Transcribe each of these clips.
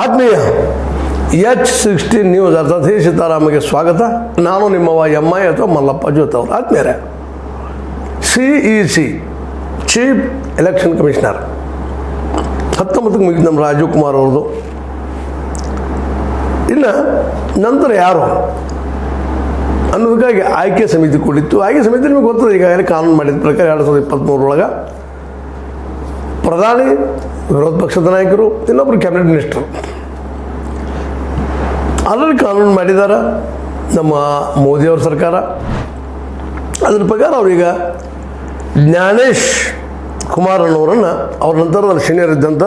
ಆತ್ಮೀಯ H16 news ಅರ್ಥಾತ್ ಹೇ ಸೀತಾರಾಮಗೆ ಸ್ವಾಗತ. ನಾನು ನಿಮ್ಮವ ಎಂ.ಐ. ಅಥವಾ ಮಲ್ಲಪ್ಪ ಜೋತ್ ಅವರು. ಆತ್ಮೀಯರೇ, CEC ಚೀಫ್ ಎಲೆಕ್ಷನ್ ಕಮಿಷನರ್ 19ಕ್ಕೆ ಮುಗಿದ ನಮ್ಮ ರಾಜೀವ್ ಕುಮಾರ್ ಅವ್ರದ್ದು. ಇನ್ನು ನಂತರ ಯಾರು ಅನ್ನೋದಕ್ಕಾಗಿ ಆಯ್ಕೆ ಸಮಿತಿ ಕೂಡಿತ್ತು. ಆಯ್ಕೆ ಸಮಿತಿ ನಿಮಗೆ ಗೊತ್ತದೆ, ಈಗಾಗಲೇ ಕಾನೂನು ಮಾಡಿದ ಪ್ರಕಾರ 2023 ಪ್ರಧಾನಿ, ವಿರೋಧ ಪಕ್ಷದ ನಾಯಕರು, ಇನ್ನೊಬ್ಬರು ಕ್ಯಾಬಿನೆಟ್ ಮಿನಿಸ್ಟರು ಆಲ್ರೆಡಿ ಕಾನೂನು ಮಾಡಿದ್ದಾರೆ ನಮ್ಮ ಮೋದಿಯವ್ರ ಸರ್ಕಾರ. ಅದ್ರ ಪ್ರಕಾರ ಅವ್ರೀಗ ಜ್ಞಾನೇಶ್ ಕುಮಾರ್ ಅನ್ನೋರನ್ನು, ಅವ್ರ ನಂತರದಲ್ಲಿ ಸೀನಿಯರ್ ಇದ್ದಂಥ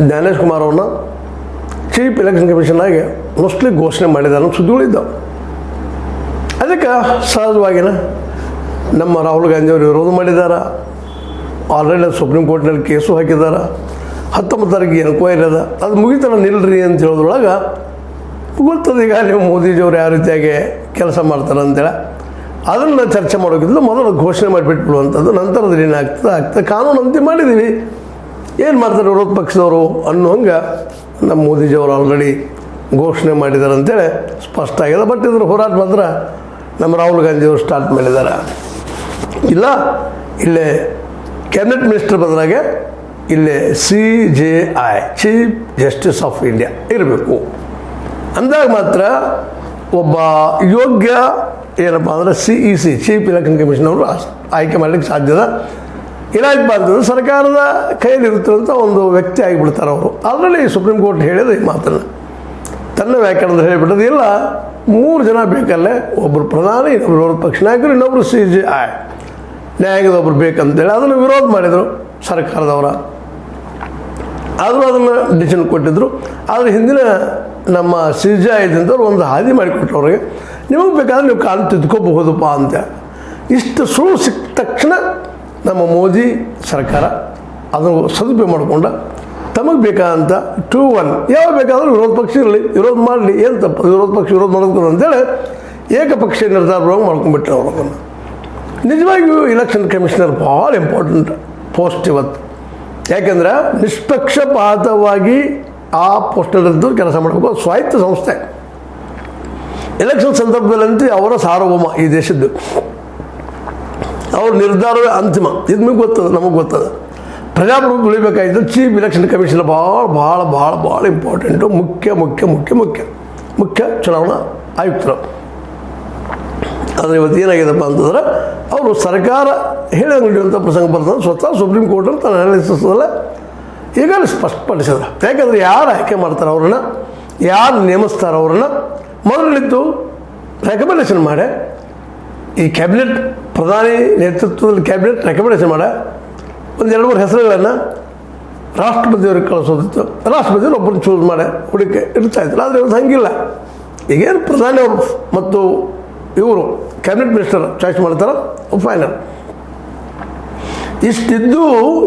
ಜ್ಞಾನೇಶ್ ಕುಮಾರ್ ಅವ್ರನ್ನ ಚೀಫ್ ಎಲೆಕ್ಷನ್ ಕಮಿಷನ್ ಆಗಿ ಮೋಸ್ಟ್ಲಿ ಘೋಷಣೆ ಮಾಡಿದ್ದಾರೆ ಅನ್ನೋ ಸುದ್ದಿಗಳಿದ್ದಾವೆ. ಅದಕ್ಕೆ ಸಹಜವಾಗಿನ ನಮ್ಮ ರಾಹುಲ್ ಗಾಂಧಿ ಅವರು ವಿರೋಧ ಮಾಡಿದ್ದಾರೆ. ಆಲ್ರೆಡಿ ಸುಪ್ರೀಂ ಕೋರ್ಟ್ನಲ್ಲಿ ಕೇಸು ಹಾಕಿದ್ದಾರೆ. 19 ತಾರೀಕಿಗೆ ಎನ್ಕ್ವೈರಿ ಅದ, ಅದು ಮುಗಿತಾನೆ ನಿಲ್ರಿ ಅಂತ ಹೇಳೋದ್ರೊಳಗೆ ಗೊತ್ತದ ಈಗ ನೀವು ಮೋದಿಜಿಯವ್ರು ಯಾವ ರೀತಿಯಾಗಿ ಕೆಲಸ ಮಾಡ್ತಾರೆ ಅಂತೇಳಿ ಅದನ್ನು ಚರ್ಚೆ ಮಾಡೋಕ್ಕಿಂತ ಮೊದಲು ಘೋಷಣೆ ಮಾಡಿಬಿಟ್ಬಿಡುವಂಥದ್ದು. ನಂತರದಲ್ಲಿ ಏನಾಗ್ತದೆ ಕಾನೂನು ಅಂತಿಮ ಮಾಡಿದ್ದೀವಿ, ಏನು ಮಾಡ್ತಾರೆ ವಿರೋಧ ಪಕ್ಷದವರು ಅನ್ನೋ ಹಂಗೆ ನಮ್ಮ ಮೋದಿಜಿಯವರು ಆಲ್ರೆಡಿ ಘೋಷಣೆ ಮಾಡಿದ್ದಾರೆ ಅಂತೇಳಿ ಸ್ಪಷ್ಟ ಆಗಿದೆ. ಬಟ್ ಇದ್ರ ಹೋರಾಟ ಮಾತ್ರ ನಮ್ಮ ರಾಹುಲ್ ಗಾಂಧಿಯವರು ಸ್ಟಾರ್ಟ್ ಮಾಡಿದ್ದಾರೆ. ಇಲ್ಲ, ಇಲ್ಲೇ ಕ್ಯಾಬಿನೆಟ್ ಮಿನಿಸ್ಟರ್ ಬದಲಾಗೆ ಇಲ್ಲೇ CJI chief justice of India ಇರಬೇಕು ಅಂದಾಗ ಮಾತ್ರ ಒಬ್ಬ ಯೋಗ್ಯ ಏನಪ್ಪ ಅಂದರೆ CEC ಚೀಫ್ ಎಲೆಕ್ಷನ್ ಕಮಿಷನ್ ಅವರು ಆಯ್ಕೆ ಮಾಡಲಿಕ್ಕೆ ಸಾಧ್ಯದ. ಏನಾಯ್ತು ಅಂತಂದ್ರೆ ಸರ್ಕಾರದ ಕೈಯಲ್ಲಿರುತ್ತಿರುವಂಥ ಒಂದು ವ್ಯಕ್ತಿ ಆಗಿಬಿಡ್ತಾರೆ ಅವರು. ಆಲ್ರೆಡಿ ಸುಪ್ರೀಂ ಕೋರ್ಟ್ ಹೇಳಿದೆ ಈ ಮಾತನ್ನು, ತನ್ನ ವ್ಯಾಖ್ಯಾನದಲ್ಲಿ ಹೇಳಿಬಿಟ್ಟದು. ಇಲ್ಲ, 3 ಜನ ಬೇಕಲ್ಲೇ, ಒಬ್ಬರು ಪ್ರಧಾನಿ, ಇನ್ನೊಬ್ಬರು ವಿರೋಧ ಪಕ್ಷ ನಾಯಕರು, ಇನ್ನೊಬ್ಬರು CJI ನ್ಯಾಯಾಲಯದೊಬ್ಬರು ಬೇಕಂತೇಳಿ ಅದನ್ನು ವಿರೋಧ ಮಾಡಿದರು ಸರ್ಕಾರದವರ. ಆದರೂ ಅದನ್ನು ಡಿಸಿಷನ್ ಕೊಟ್ಟಿದ್ದರು. ಆದರೆ ಹಿಂದಿನ ನಮ್ಮ CJI ಇದ್ದಂಥವ್ರು ಒಂದು ಹಾದಿ ಮಾಡಿಕೊಟ್ರು ಅವ್ರಿಗೆ, ನಿಮಗೆ ಬೇಕಾದ್ರೆ ನೀವು ಕಾಲು ತಿದ್ಕೋಬಹುದಪ್ಪ ಅಂತ. ಇಷ್ಟು ಸುಳ್ಳು ಸಿಕ್ಕ ತಕ್ಷಣ ನಮ್ಮ ಮೋದಿ ಸರ್ಕಾರ ಅದನ್ನು ಸದುಪಯೋಗ ಮಾಡಿಕೊಂಡ ತಮಗೆ ಬೇಕಾದಂಥ 2-1 ಯಾವ ಬೇಕಾದರೂ ವಿರೋಧ ಪಕ್ಷ ಇರಲಿ, ವಿರೋಧ ಮಾಡಲಿ, ಏನು ತಪ್ಪು, ವಿರೋಧ ಪಕ್ಷ ವಿರೋಧ ಮಾಡೋದು ಅಂತೇಳಿ ಏಕಪಕ್ಷೀಯ ನಿರ್ಧಾರವಾಗಿ ಮಾಡ್ಕೊಂಡ್ಬಿಟ್ರೆ ಅವರು. ಅದನ್ನು ನಿಜವಾಗಿಯೂ ಎಲೆಕ್ಷನ್ ಕಮಿಷನರ್ ಭಾಳ ಇಂಪಾರ್ಟೆಂಟ್ ಪೋಸ್ಟ್ ಇವತ್ತು. ಯಾಕೆಂದ್ರೆ ನಿಷ್ಪಕ್ಷಪಾತವಾಗಿ ಆ ಪೋಸ್ಟಲ್ಲಿದ್ದು ಕೆಲಸ ಮಾಡಬೇಕು. ಅದು ಸ್ವಾಯತ್ತ ಸಂಸ್ಥೆ. ಎಲೆಕ್ಷನ್ ಸಂದರ್ಭದಲ್ಲಂತೂ ಅವರ ಸಾರ್ವಭೌಮ ಈ ದೇಶದ್ದು, ಅವ್ರ ನಿರ್ಧಾರವೇ ಅಂತಿಮ. ಇದು ನಿಮಗೆ ಗೊತ್ತದ, ನಮಗೆ ಗೊತ್ತದ. ಪ್ರಜಾಪ್ರಭುತ್ವ ಉಳಿಬೇಕಾಗಿದ್ದು ಚೀಫ್ ಎಲೆಕ್ಷನ್ ಕಮಿಷನ್ ಭಾಳ ಭಾಳ ಭಾಳ ಭಾಳ ಇಂಪಾರ್ಟೆಂಟು. ಮುಖ್ಯ ಚುನಾವಣಾ ಆಯುಕ್ತರು. ಆದರೆ ಇವತ್ತು ಏನಾಗಿದೆಪ್ಪ ಅಂತಂದ್ರೆ ಅವರು ಸರ್ಕಾರ ಹೇಳಂಗೆ ನಡೆಯುವಂಥ ಪ್ರಸಂಗ ಬರ್ತದೆ. ಸ್ವತಃ ಸುಪ್ರೀಂ ಕೋರ್ಟಲ್ಲಿ ತನ್ನ ಅನಾಲಿಸಿಸಲ್ಲ ಈಗಲೇ ಸ್ಪಷ್ಟಪಡಿಸಿದ. ಯಾಕೆಂದರೆ ಯಾರು ಆಯ್ಕೆ ಮಾಡ್ತಾರೆ ಅವ್ರನ್ನ, ಯಾರು ನೇಮಿಸ್ತಾರೆ ಅವ್ರನ್ನ, ಮೊದಲಿದ್ದು ರೆಕಮೆಂಡೇಷನ್ ಮಾಡಿ ಈ ಕ್ಯಾಬಿನೆಟ್, ಪ್ರಧಾನಿ ನೇತೃತ್ವದಲ್ಲಿ ಕ್ಯಾಬಿನೆಟ್ ರೆಕಮೆಂಡೇಷನ್ ಮಾಡಿ ಒಂದು 2-3 ಹೆಸರುಗಳನ್ನು ರಾಷ್ಟ್ರಪತಿಯವ್ರಿಗೆ ಕಳಿಸೋದಿತ್ತು. ರಾಷ್ಟ್ರಪತಿಯವರು ಒಬ್ಬರನ್ನ ಚೂಸ್ ಮಾಡಿ ಹುಡುಕೆ ಇರ್ತಾಯಿದ್ರು. ಆದರೆ ಇವತ್ತು ಹಂಗಿಲ್ಲ. ಈಗೇನು ಪ್ರಧಾನಿಯವರು ಮತ್ತು ಇವರು ಕ್ಯಾಬಿನೆಟ್ ಮಿನಿಸ್ಟರ್ ಚಾಯ್ಸ್ ಮಾಡ್ತಾರೆ, ಫೈನಲ್. ಇಷ್ಟಿದ್ದು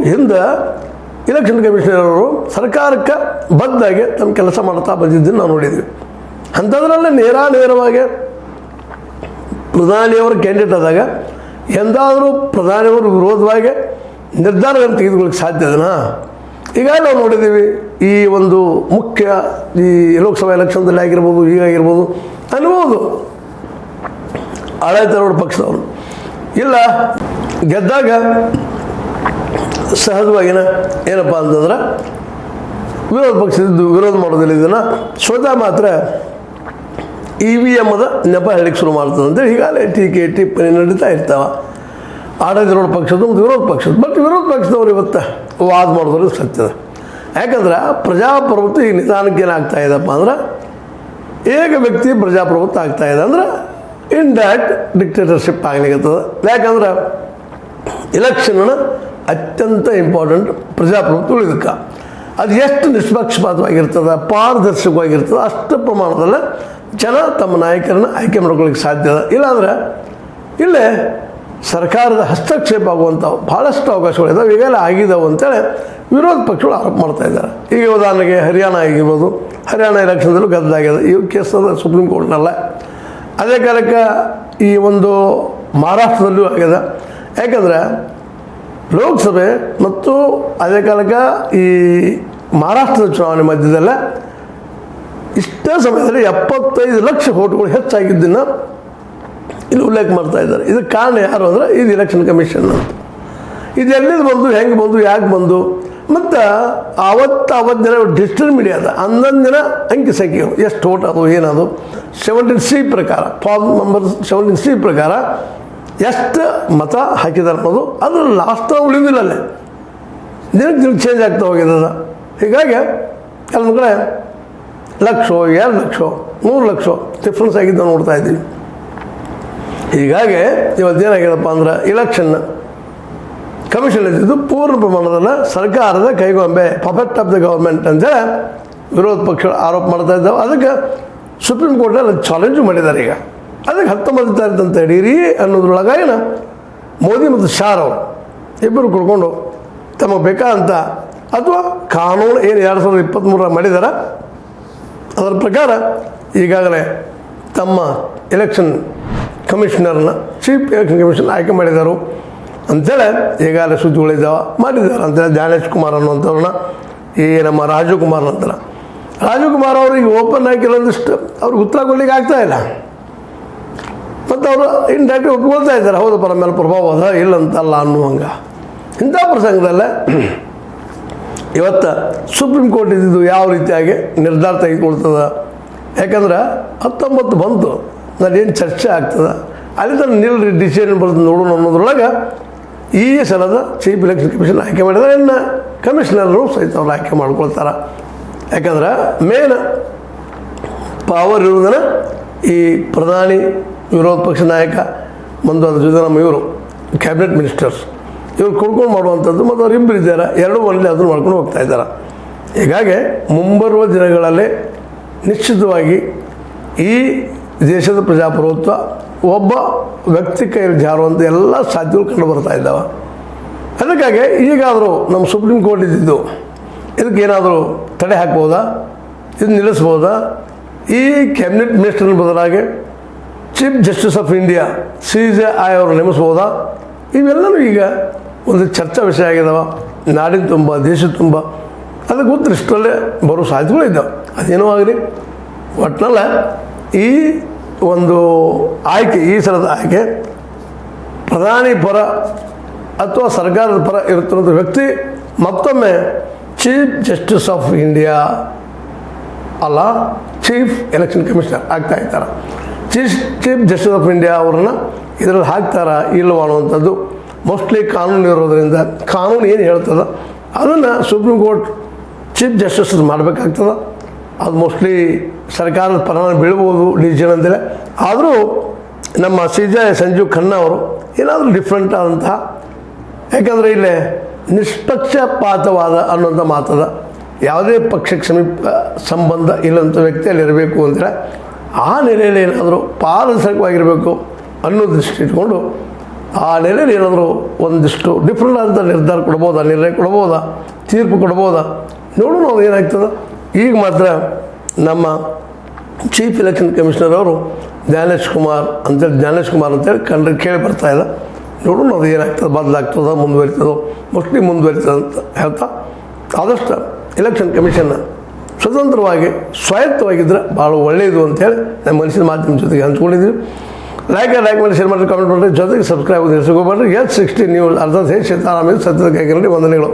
ಹಿಂದೆ ಎಲೆಕ್ಷನ್ ಕಮಿಷನರ್ ಅವರು ಸರ್ಕಾರಕ್ಕೆ ಬದ್ಧಾಗಿ ತಮ್ಮ ಕೆಲಸ ಮಾಡ್ತಾ ಬಂದಿದ್ದನ್ನು ನಾವು ನೋಡಿದ್ವಿ. ಅಂಥದ್ರಲ್ಲೇ ನೇರವಾಗಿ ಪ್ರಧಾನಿಯವರು ಕ್ಯಾಂಡಿಡೇಟ್ ಆದಾಗ ಎಂದಾದರೂ ಪ್ರಧಾನಿಯವರು ವಿರೋಧವಾಗಿ ನಿರ್ಧಾರಗಳನ್ನು ತೆಗೆದುಕೊಳ್ಳಕ್ಕೆ ಸಾಧ್ಯದನಾ? ಈಗ ನಾವು ನೋಡಿದ್ದೀವಿ. ಈ ಒಂದು ಮುಖ್ಯ ಈ ಲೋಕಸಭಾ ಎಲೆಕ್ಷನ್ದಲ್ಲಿ ಆಗಿರ್ಬೋದು, ಹೀಗಾಗಿರ್ಬೋದು ಅನ್ಬೋದು ಆಡಳಿತಾರೂಢ ಪಕ್ಷದವರು. ಇಲ್ಲ, ಗೆದ್ದಾಗ ಸಹಜವಾಗಿನ ಏನಪ್ಪ ಅಂತಂದ್ರೆ ವಿರೋಧ ಪಕ್ಷದ್ದು ವಿರೋಧ ಮಾಡೋದಿಲ್ಲ. ಇದನ್ನು ಸ್ವತಃ ಮಾತ್ರ EVM ನೆಪ ಹೇಳಿಕ್ಕೆ ಶುರು ಮಾಡ್ತದೆ ಅಂತೇಳಿ ಈಗಾಗಲೇ ಟೀಕೆ ಟಿಪ್ಪಣಿ ನಡೀತಾ ಇರ್ತಾವೆ ಆಡಳಿತಾರೂಢ ಪಕ್ಷದ್ದು ಮತ್ತು ವಿರೋಧ ಪಕ್ಷದ್ದು. ಬಟ್ ವಿರೋಧ ಪಕ್ಷದವ್ರು ಇವತ್ತು ವಾದ ಮಾಡೋದ್ರಲ್ಲಿ ಸತ್ಯದ. ಯಾಕಂದ್ರೆ ಪ್ರಜಾಪ್ರಭುತ್ವ ಈ ನಿಧಾನಕ್ಕೆ ಏನಾಗ್ತಾ ಇದೆಪ್ಪ ಅಂದ್ರೆ ಏಕ ವ್ಯಕ್ತಿ ಪ್ರಜಾಪ್ರಭುತ್ವ ಆಗ್ತಾಯಿದೆ. ಅಂದ್ರೆ ಇಂಡೈರೆಕ್ಟ್ ಡಿಕ್ಟೇಟರ್ಶಿಪ್ ಆಗ್ಲಿಕ್ಕತ್ತದ. ಯಾಕಂದ್ರೆ ಎಲೆಕ್ಷನ್ನ ಅತ್ಯಂತ ಇಂಪಾರ್ಟೆಂಟ್ ಪ್ರಜಾಪ್ರಭುತ್ವ ಉಳಿದಕ್ಕೆ. ಅದು ಎಷ್ಟು ನಿಷ್ಪಕ್ಷಪಾತವಾಗಿರ್ತದೆ, ಪಾರದರ್ಶಕವಾಗಿರ್ತದೆ, ಅಷ್ಟು ಪ್ರಮಾಣದಲ್ಲಿ ಜನ ತಮ್ಮ ನಾಯಕರನ್ನು ಆಯ್ಕೆ ಮಾಡ್ಕೊಳ್ಳಿಕ್ಕೆ ಸಾಧ್ಯ. ಇಲ್ಲಾಂದ್ರೆ ಇಲ್ಲೇ ಸರ್ಕಾರದ ಹಸ್ತಕ್ಷೇಪ ಆಗುವಂಥ ಭಾಳಷ್ಟು ಅವಕಾಶಗಳಿದ್ದಾವೆ, ಈಗೆಲ್ಲ ಆಗಿದ್ದಾವೆ ಅಂತೇಳಿ ವಿರೋಧ ಪಕ್ಷಗಳು ಆರೋಪ ಮಾಡ್ತಾ ಇದ್ದಾರೆ. ಈಗ ಉದಾಹರಣೆಗೆ ಹರಿಯಾಣ ಆಗಿರ್ಬೋದು, ಹರಿಯಾಣ ಎಲೆಕ್ಷನ್ದಲ್ಲೂ ಗದ್ದಾಗಿದೆ. ಈ ಕೇಸ್ ಸುಪ್ರೀಂ ಕೋರ್ಟ್ನಲ್ಲ. ಅದೇ ಕಾಲಕ್ಕೆ ಈ ಒಂದು ಮಹಾರಾಷ್ಟ್ರದಲ್ಲೂ ಆಗಿದೆ. ಯಾಕಂದರೆ ಲೋಕಸಭೆ ಮತ್ತು ಅದೇ ಕಾಲಕ್ಕೆ ಈ ಮಹಾರಾಷ್ಟ್ರದ ಚುನಾವಣೆ ಮಧ್ಯದಲ್ಲೇ ಇಷ್ಟೇ ಸಮಯದಲ್ಲಿ 75 ಲಕ್ಷ ವೋಟ್ಗಳು ಹೆಚ್ಚಾಗಿದ್ದನ್ನು ಇಲ್ಲಿ ಉಲ್ಲೇಖ ಮಾಡ್ತಾ ಇದ್ದಾರೆ. ಇದಕ್ಕೆ ಕಾರಣ ಯಾರು ಅಂದರೆ ಇದು ಎಲೆಕ್ಷನ್ ಕಮಿಷನ್ ಅಂತ. ಇದು ಎಲ್ಲಿಂದ ಬಂದು, ಹೆಂಗೆ ಬಂದು, ಯಾಕೆ ಬಂದು, ಮತ್ತು ಅವತ್ತು ದಿನ ಡಿಜಿಟಲ್ ಮೀಡಿಯಾದ ದಿನ ಅಂಕಿ ಸಂಖ್ಯೆಗಳು ಎಷ್ಟು ವೋಟ್ ಅದು ಏನದು 17C ಪ್ರಕಾರ, ಫಾರ್ಮ್ ನಂಬರ್ 17C ಪ್ರಕಾರ ಎಷ್ಟು ಮತ ಹಾಕಿದ್ದಾರೆ ಅನ್ನೋದು ಅದು ಲಾಸ್ಟ್ ಉಳಿದಿಲ್ಲ ಅಲ್ಲೇ, ದಿನಕ್ಕೆ ಚೇಂಜ್ ಆಗ್ತಾ ಹೋಗಿದೆ. ಹೀಗಾಗಿ ಕೆಲವೊಂದು ಕಡೆ 1 ಲಕ್ಷ 2 ಲಕ್ಷ 3 ಲಕ್ಷ ಡಿಫ್ರೆನ್ಸ್ ಆಗಿದ್ದು ನೋಡ್ತಾ ಇದ್ದೀವಿ. ಹೀಗಾಗಿ ಇವತ್ತೇನಾಗಿದೆಪ್ಪ ಅಂದ್ರೆ ಎಲೆಕ್ಷನ್ ಕಮಿಷನ್ ಇದ್ದಿದ್ದು ಪೂರ್ಣ ಪ್ರಮಾಣದಲ್ಲಿ ಸರ್ಕಾರದ ಕೈಗೊಂಬೆ, ಪಪೆಟ್ ಆಫ್ ದ ಗೌರ್ಮೆಂಟ್ ಅಂತೇಳಿ ವಿರೋಧ ಪಕ್ಷಗಳು ಆರೋಪ ಮಾಡ್ತಾ ಇದ್ದಾವೆ. ಅದಕ್ಕೆ ಸುಪ್ರೀಂ ಕೋರ್ಟಲ್ಲಿ ಚಾಲೆಂಜು ಮಾಡಿದ್ದಾರೆ. ಈಗ ಅದಕ್ಕೆ 19 ತಾರೀಕು ಅಂತ ಹಿಡೀರಿ ಅನ್ನೋದ್ರೊಳಗಾಗಿನ ಮೋದಿ ಮತ್ತು ಶಾರ್ ಅವರು ಇಬ್ಬರು ಕುಡ್ಕೊಂಡು ತಮಗೆ ಬೇಕಾದಂಥ ಅಥವಾ ಕಾನೂನು ಏನು 2023 ಮಾಡಿದಾರ ಅದರ ಪ್ರಕಾರ ಈಗಾಗಲೇ ತಮ್ಮ ಎಲೆಕ್ಷನ್ ಕಮಿಷನರ್ನ ಚೀಫ್ ಎಲೆಕ್ಷನ್ ಕಮಿಷನ್ ಆಯ್ಕೆ ಮಾಡಿದರು ಅಂಥೇಳಿ ಈಗಾಗಲೇ ಸುದ್ದಿಗಳಿದ್ದಾವೆ, ಮಾಡಿದ್ದಾರೆ ಅಂತೇಳಿ ಜ್ಞಾನೇಶ್ ಕುಮಾರ್ ಅನ್ನುವಂಥವ್ರನ್ನ ಈ ನಮ್ಮ ರಾಜೀವ್ ಕುಮಾರ್ ನಂತರ ರಾಜೀವ್ ಕುಮಾರ್ ಅವ್ರಿಗೆ ಓಪನ್ ಆಗಿ ಕೆಲವೊಂದಿಷ್ಟು ಅವ್ರಿಗೆ ಉತ್ತರ ಕೊಡ್ಲಿಕ್ಕೆ ಆಗ್ತಾಯಿಲ್ಲ. ಮತ್ತು ಅವರು ಇಂಡೈರೆಕ್ಟ್ ಒಪ್ಕೊಳ್ತಾ ಇದ್ದಾರೆ, ಹೌದು ಪರ ಮೇಲೆ ಪ್ರಭಾವ ಅದ ಇಲ್ಲಂತಲ್ಲ ಅನ್ನುವಂಗೆ. ಇಂಥ ಪ್ರಸಂಗದಲ್ಲೇ ಇವತ್ತು ಸುಪ್ರೀಂ ಕೋರ್ಟ್ ಇದ್ದಿದ್ದು ಯಾವ ರೀತಿಯಾಗಿ ನಿರ್ಧಾರ ತೆಗೆದುಕೊಳ್ತದೆ, ಯಾಕಂದ್ರೆ 19 ಬಂತು, ನಾನೇನು ಚರ್ಚೆ ಆಗ್ತದೆ ಅಲ್ಲಿ ತನಕ ನಿಲ್ರಿ ಡಿಸಿಷನ್ ಬರ್ತದೆ ನೋಡೋಣ ಅನ್ನೋದ್ರೊಳಗೆ ಈ ಸಲದ ಚೀಫ್ ಎಲೆಕ್ಷನ್ ಕಮಿಷನ್ ಆಯ್ಕೆ ಮಾಡಿದರೆ ಇನ್ನು ಕಮಿಷನರು ಸಹಿತ ಅವ್ರು ಆಯ್ಕೆ ಮಾಡ್ಕೊಳ್ತಾರೆ. ಯಾಕಂದ್ರೆ ಮೇನ್ ಪವರ್ ಇರುವುದನ್ನು ಈ ಪ್ರಧಾನಿ, ವಿರೋಧ ಪಕ್ಷ ನಾಯಕ ಮತ್ತು ಅದ್ರ ಜೊತೆ ನಮ್ಮ ಇವರು ಕ್ಯಾಬಿನೆಟ್ ಮಿನಿಸ್ಟರ್ಸ್ ಇವ್ರು ಕೊಡ್ಕೊಂಡು ಮಾಡುವಂಥದ್ದು, ಮತ್ತು ಅವ್ರು ಇಬ್ಬರು ಇದ್ದಾರೆ, 2 ಮನೇಲಿ ಅದನ್ನು ಮಾಡ್ಕೊಂಡು ಹೋಗ್ತಾ ಇದ್ದಾರೆ. ಹೀಗಾಗಿ ಮುಂಬರುವ ದಿನಗಳಲ್ಲಿ ನಿಶ್ಚಿತವಾಗಿ ಈ ದೇಶದ ಪ್ರಜಾಪ್ರಭುತ್ವ ಒಬ್ಬ ವ್ಯಕ್ತಿ ಕೈಯಲ್ಲಿ ಜಾರುವಂಥ ಎಲ್ಲ ಸಾಧ್ಯಗಳು ಕಂಡು ಬರ್ತಾ ಇದ್ದಾವೆ. ಅದಕ್ಕಾಗಿ ಈಗಾದರೂ ನಮ್ಮ ಸುಪ್ರೀಂ ಕೋರ್ಟ್ ಇದ್ದಿದ್ದು ಇದಕ್ಕೇನಾದರೂ ತಡೆ ಹಾಕ್ಬೋದಾ, ಇದು ನಿಲ್ಲಿಸ್ಬೋದಾ, ಈ ಕ್ಯಾಬಿನೆಟ್ ಮಿನಿಸ್ಟರ್ನ ಬದಲಾಗಿ chief justice of India CJI ಅವರು ನೇಮಿಸ್ಬೋದಾ, ಇವೆಲ್ಲವೂ ಈಗ ಒಂದು ಚರ್ಚಾ ವಿಷಯ ಆಗಿದ್ದಾವೆ ನಾಡಿನ ತುಂಬ, ದೇಶದ ತುಂಬ. ಅದಕ್ಕೆ ಉತ್ತರ ಇಷ್ಟರಲ್ಲೇ ಬರೋ ಸಾಧ್ಯತೆಗಳು ಇದ್ದಾವೆ. ಅದೇನೋ ಆಗಲಿ, ಒಟ್ಟಿನಲ್ಲ ಈ ಒಂದು ಆಯ್ಕೆ, ಈ ಸಲದ ಆಯ್ಕೆ ಪ್ರಧಾನಿ ಪರ ಅಥವಾ ಸರ್ಕಾರದ ಪರ ಇರುತ್ತಿರುವಂಥ ವ್ಯಕ್ತಿ ಮತ್ತೊಮ್ಮೆ ಚೀಫ್ ಜಸ್ಟಿಸ್ ಆಫ್ ಇಂಡಿಯಾ ಅಲ್ಲ, ಚೀಫ್ ಎಲೆಕ್ಷನ್ ಕಮಿಷನರ್ ಆಗ್ತಾ ಇದ್ದಾರೆ. ಚೀಫ್ ಜಸ್ಟಿಸ್ ಆಫ್ ಇಂಡಿಯಾ ಅವ್ರನ್ನ ಇದರಲ್ಲಿ ಹಾಕ್ತಾರಾ ಇಲ್ಲವ ಅನ್ನುವಂಥದ್ದು ಮೋಸ್ಟ್ಲಿ ಕಾನೂನು ಇರೋದರಿಂದ ಕಾನೂನು ಏನು ಹೇಳ್ತದೆ ಅದನ್ನು ಸುಪ್ರೀಂ ಕೋರ್ಟ್ ಚೀಫ್ ಜಸ್ಟಿಸ್ ಮಾಡಬೇಕಾಗ್ತದೆ. ಅದು ಮೋಸ್ಟ್ಲಿ ಸರ್ಕಾರದ ಪರಿಣಾಮ ಬೀಳ್ಬೋದು ಡಿಸಿಷನ್ ಅಂತೇಳಿ. ಆದರೂ ನಮ್ಮ CJI ಸಂಜೀವ್ ಖನ್ನಾ ಅವರು ಏನಾದರೂ ಡಿಫ್ರೆಂಟ್ ಆದಂತಹ, ಯಾಕಂದರೆ ಇಲ್ಲೇ ನಿಷ್ಪಕ್ಷಪಾತವಾದ ಅನ್ನೋಂಥ ಮಾತದ, ಯಾವುದೇ ಪಕ್ಷಕ್ಕೆ ಸಮೀಪ ಸಂಬಂಧ ಇಲ್ಲಂಥ ವ್ಯಕ್ತಿಯಲ್ಲಿ ಇರಬೇಕು ಅಂದರೆ ಆ ನೆಲೆಯಲ್ಲಿ ಏನಾದರೂ ಪಾರದರ್ಶಕವಾಗಿರಬೇಕು ಅನ್ನೋ ದೃಷ್ಟಿ ಇಟ್ಕೊಂಡು ಆ ನೆಲೆಯಲ್ಲಿ ಏನಾದರೂ ಒಂದಿಷ್ಟು ಡಿಫ್ರೆಂಟ್ ಅಂತ ನಿರ್ಧಾರ ಕೊಡ್ಬೋದಾ, ನಿರ್ಣಯ ಕೊಡ್ಬೋದಾ, ತೀರ್ಪು ಕೊಡ್ಬೋದಾ ನೋಡೋಣ ಅದು ಏನಾಗ್ತದೆ. ಈಗ ಮಾತ್ರ ನಮ್ಮ ಚೀಫ್ ಎಲೆಕ್ಷನ್ ಕಮಿಷನರ್ ಅವರು ಜ್ಞಾನೇಶ್ ಕುಮಾರ್ ಅಂತೇಳಿ ಕೇಳಿ ಬರ್ತಾ ಇದೆ. ನೋಡೋಣ ಅದು ಏನಾಗ್ತದೆ, ಬದಲಾಗ್ತದೆ, ಮುಂದುವರಿತದೋ, ಮೋಸ್ಟ್ಲಿ ಮುಂದುವರಿತದೆ ಅಂತ ಹೇಳ್ತಾ ಆದಷ್ಟು ಎಲೆಕ್ಷನ್ ಕಮಿಷನ್ನ ಸ್ವತಂತ್ರವಾಗಿ ಸ್ವಾಯತ್ತವಾಗಿದ್ದರೆ ಭಾಳ ಒಳ್ಳೆಯದು ಅಂತೇಳಿ ನಮ್ಮ ಮನಸ್ಸಿನ ಮಾಧ್ಯಮ ಜೊತೆಗೆ ಹಂಚ್ಕೊಂಡಿದ್ದೀವಿ. ಲೈಕ್ ಮಾಡಿ, ಶೇರ್ ಮಾಡಿ, ಕಾಮೆಂಟ್ ಮಾಡಿರಿ, ಜೊತೆಗೆ ಸಬ್ಸ್ಕ್ರೈಬ್ ನಿಲ್ಲಿಸ್ಕೋಬೇಡ್ರಿ. S60 ನ್ಯೂಸ್ ಅರ್ಧ ದೇಶ ಸತ್ಯದ ಕೈಗೊಂಡು ವಂದನೆಗಳು.